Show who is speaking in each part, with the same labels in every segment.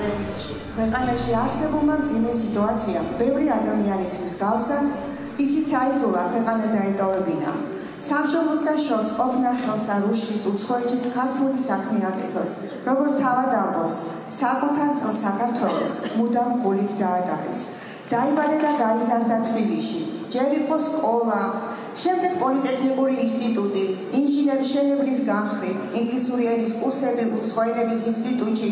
Speaker 1: ქვეყანაში არსებულმა მძიმე სიტუაციამ ბევრი ადამიანის მსგავსად ისიც აიძულა ქვეყანა დაეტოვებინა. სამშობლოსგან შორს ყოფნა ხელსარუშლის უცხოეთშიც ქართული საქმე აკეთოს, როგორც თავად ამბობს, საკუთარ წელს საქართველოს მუდამ გულით დაადარებს. დაიბადა და გაიზარდა თბილისში, ჯერ იყო სკოლა, შემდეგ პოლიტექნიკური ინსტიტუტი, ინჟინერ-მშენებლის განხრით, ინგლისური ენის კურსები უცხოენების ინსტიტუტში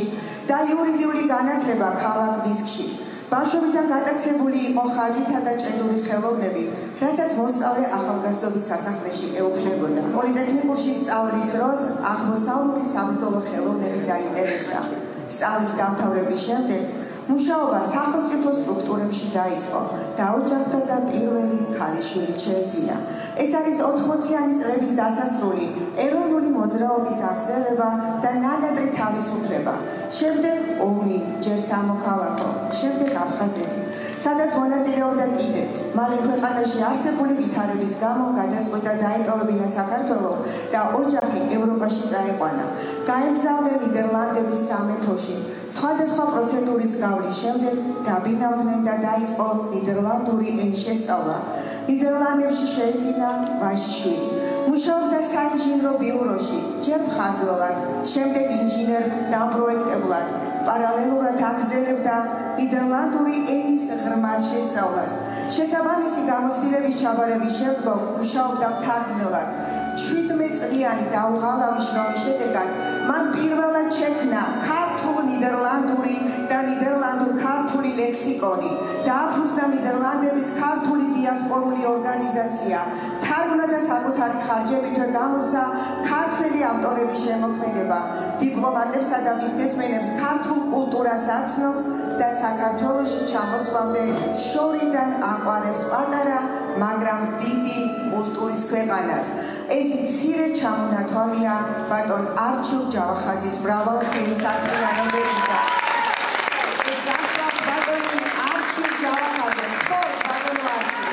Speaker 1: და იურიდიული განათლება ქალაქ მისკში. ბავშვობიდან გატაცებული იყო ხარჯითა და ჭედური ხელოვნები, რასაც მოსწავლე ახალგაზრდობის სასახლეში ეუფლებოდა. პოლიტექნიკურში სწავლის დროს აღმოსავლური საბრძოლო ხელოვნები დაინტერესდა. სწავლის დამთავრების შემდეგ მუშაობა სახელმწიფო სტრუქტურებში დაიწყო და ოჯახთა და პირველი ქალიშვილი შეეძინა. ეს არის 80-იანი წლების დასასრული, ეროვნული მოძრაობის აღზევება და ნანადრი თავისუფლება. შემდეგ ომი, ჯერ სამოქალაქო, შემდეგ აფხაზეთი, სადაც მონაწილეობდა კიდეც. მალე ქვეყანაში არსებული ვითარების გამო გადაწყვიტა დაეტოვებინა საქართველო და ოჯახი ევროპაში წაეყვანა. გაემგზავრა ნიდერლანდების სამეფოში. სხვადასხვა პროცედურის გავლის შემდეგ დაბინავდნენ და დაიწყო ნიდერლანდური ენის შესწავლა. ნიდერლანდებში შეეძინა ვაჟიშვილი. მუშაობდა საინჟინრო ბიუროში, ჯერ მხაზველად, შემდეგ ინჟინერ-დამპროექტებლად. პარალელურად აგრძელებდა ნიდერლანდური ენის ღრმად შესწავლას. შესაბამისი გამოცდილების ჩაბარების შემდგომ მუშაობდა მთარგმნელად. 17 წლიანი დაუღალავი შრომის შედეგად მან პირველად შექმნა ქართულ-ნიდერლანდური და ნიდერლანდურ-ქართული ლექსიკონი. დააფუძნა ნიდერლანდების ქართული დიასპორული ორგანიზაცია. თარგმნა და საკუთარი ხარჯებითვე გამოსცა ქართველი ავტორების შემოქმედება. დიპლომატებსა და ბიზნესმენებს ქართულ კულტურას აცნობს და საქართველოში ჩამოსვლამდე შორიდან აყვარებს პატარა, მაგრამ დიდი კულტურის ქვეყანას. ეს მცირე ჩამონათვალია ბატონ არჩილ ჯავახაძის მრავალმხრივი საქმიანობებიდან. ეს გახლავთ ბატონი არჩილ ჯავახაძე, ხო, ბატონო არჩილ.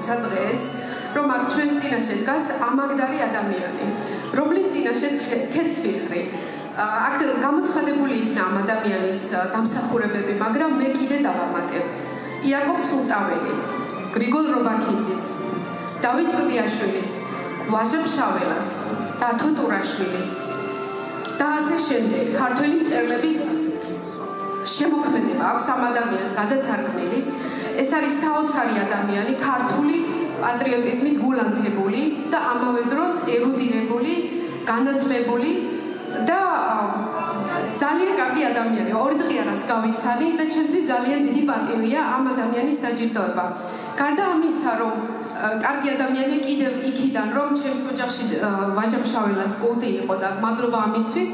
Speaker 2: დღეს რომ აქ ჩვენს წინაშე დგას ამაგდარი ადამიანი, რომლის წინაშეც ქეთს ვიხრი. აქ გამოცხადებული იქნა ამ ადამიანის დამსახურებები, მაგრამ მე კიდე დავამატებ. იაკობ ცურტაველი, გრიგოლ რობაქიძის, დავით ყდიაშვილის, ვაჟა ფშაველას და ათო ტურაშვილის და ასე შემდეგ ქართველი მწერლების შემოქმედება აქვს ამ ადამიანს გადათარგმნილი. ეს არის საოცარი ადამიანი, ქართული პატრიოტიზმით გულანთებული და ამავე დროს ერუდირებული, განათლებული და ძალიან კარგი ადამიანი. ორი დღეა რაც გავიცანი და ჩემთვის ძალიან დიდი პატივია ამ ადამიანის დაჯილდოება. გარდა ამისა, რომ კარგი ადამიანი კიდევ იქიდან, რომ ჩემს ოჯახში ვაჟა ფშაველას კულტი იყო და მადლობა ამისთვის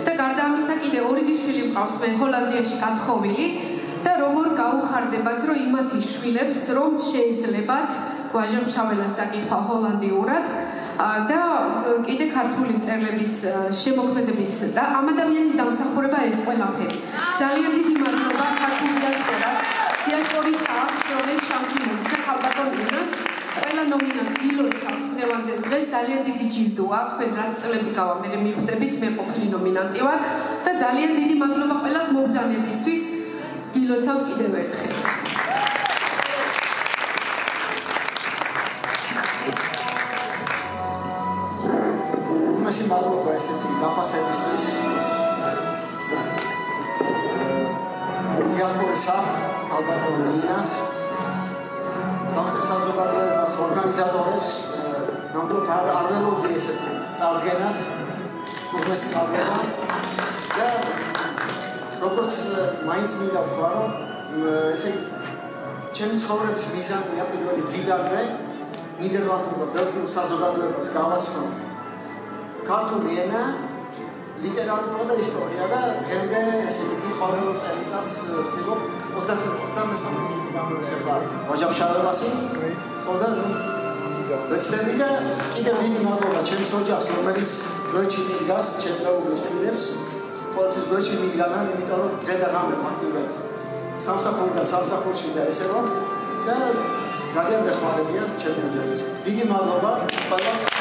Speaker 2: და გარდა ამისა კიდე ორი შვილი მყავს მე ჰოლანდიაში გათხოვილი. და როგორ გაუხარდებათ რომ იმათი შვილებს რომ შეიძლებათ ვაჟა ფშაველას საკითხვა ჰოლანდიურად და კიდე ქართული მწერლების შემოქმედების და ამ ადამიანის დამსახურება ეს ყველაფერი. ძალიან დიდი მადლობა ქართულ დიასპორის აქვს რომ ეს შანსი მოიცა ხალბატონ ინას. ყველა ნომინანტს გილოცავთ დღევანდელ დღეს ძალიან დიდი ჯილდოა. თქვენ რაც წლები გავა მე მიხვდებით მე ყოფილი ნომინანტი ვარ და ძალიან დიდი მადლობა ყველას მობრძანებისთვის. გილოცავთ კიდევ ერთხელ.
Speaker 3: იმაში მადლობა ესეთი დაფასებისთვის. დიასპორის სახლს, ალბათონ ნინას, ბავშვთა საზოგადოებას, ორგანიზატორებს, ნამდვილად არ ველოდი ესეთ წარდგენას, უღმესი მადლობა და როგორც მაინც მინდა ვთქვა, რომ ესე ჩემი ცხოვრების მიზანია პირველი დღიდანვე ნიდერლანდურ და ბელგიურ საზოგადოებას გავაცნო ქართული ენა, ლიტერატურა და ისტორია და დღემდე ესე იგი ყოველ წელიწადს ვცდილობ 23 წელი გამოვიხება ვაჟა-ფშაველასი ხო და ვეცდები და კიდევ დიდი მადლობა ჩემს ოჯახს რომელიც გვერდში მიდგას ჩემს მეუღლის ჩვენებს ყოველთვის გვერდში მიდგანან იმიტომ რომ დღე და ღამე ფაქტურად სამსახურიდან სამსახურში და ესევათ და ძალიან მეხმარებიან ჩემი ოჯახის დიდი მადლობა ყველას